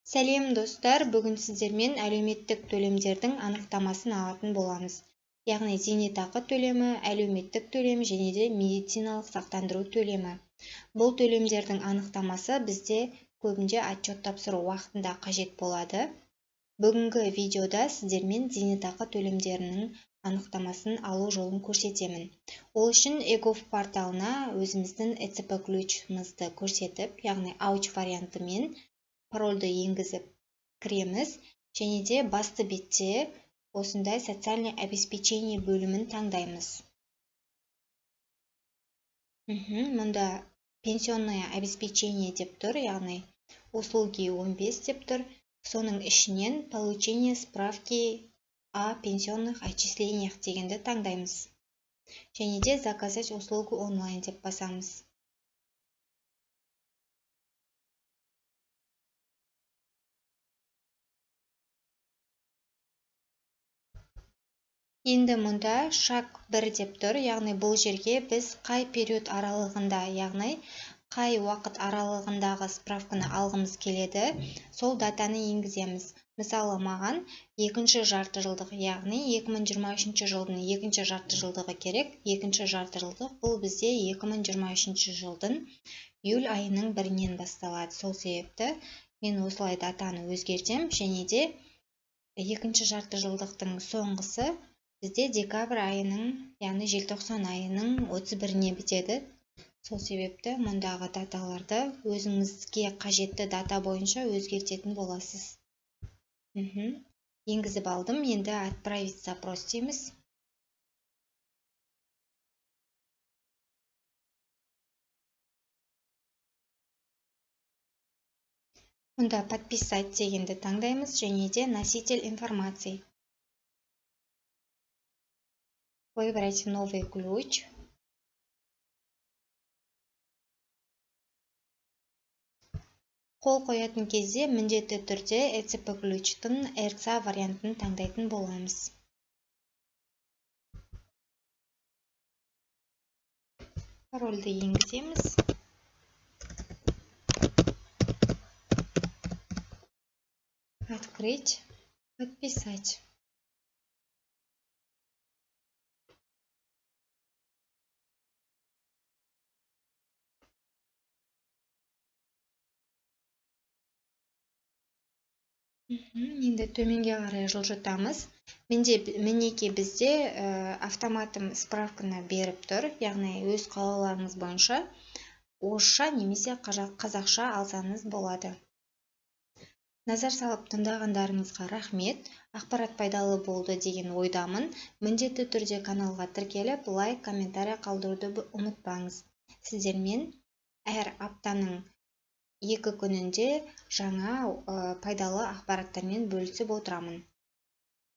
Сәлем достар, бүгін сіздермен әлеуметтік төлемдердің анықтамасын алатын боламыз. Яғни зейнетақы төлемі, әлеуметтік төлем және де медициналық сақтандыру төлемі. Бұл төлемдердің анықтамасы бізде көбінде отчет тапсыру уақытында қажет болады. Бүгінгі видеода сіздермен зейнетақы төлемдерінің анықтамасын алу жолын көрсетемін. Ол үшін эгов порталына өзіміздің ЭЦП ключімізді көрсетіп, яғни ауч вариантымен парольді енгізіп кіреміз, және де басты бетте осындай социальный обеспечение бөлімін таңдаймыз. Мұнда пенсионное обеспечение деп тұр, яғни услуги 15 деп тұр. Соның ішінен получение справки о пенсионных отчислениях дегенді таңдаймыз. Және де заказать услугу онлайн деп басамыз. Енді мұнда шаг 1 деп тұр, яғни бұл жерге біз қай период аралығында, яғни қай уақыт аралығындағы справканы алғымыз келеді, сол датаны енгіземіз. Мысалы, маған екінші жарты жылдық, яғни 2023 жылдың екінші жарты жылдығы керек. Екінші жарты жылдық бұл бізде 2023 жылдың июль айының 1-нен басталады. Сол себепті мен осылай датаны өзгертем, және де екінші жарты жылдықтың соңғысы бізде декабрь айының, яғни желтоқсан айының 31-не бітеді. Сол себепті мұндағы даталарды өзіңізге қажетті дата бойынша өзгертетін боласыз. Енгізіп алдым, енді отправить запрос дейміз. Мұнда подписать дегенді таңдаймыз, және де носитель информации. Выбрать новый ключ. Қол қоятын кезде міндетті түрде ЭЦП ключтың РЦА вариантын таңдайтын боламыз. Парольді енгіземіз. Открыть, подписать. Енді төменге қарай жылжытамыз. Мінеки бізде автоматым справканы беріп тұр, яғни өз қалауларыңыз бойынша орысша немесе қазақша алсаңыз болады. Назар салып тыңдағандарыңызға рахмет. Ақпарат пайдалы болды деген ойдамын. Міндетті түрде каналға тіркеліп, лайк, комментарий қалдыруды ұмытпаңыз. Сіздермен әр аптаның 2 күнінде жаңа пайдалы ақпараттармен бөлісіп отырамын.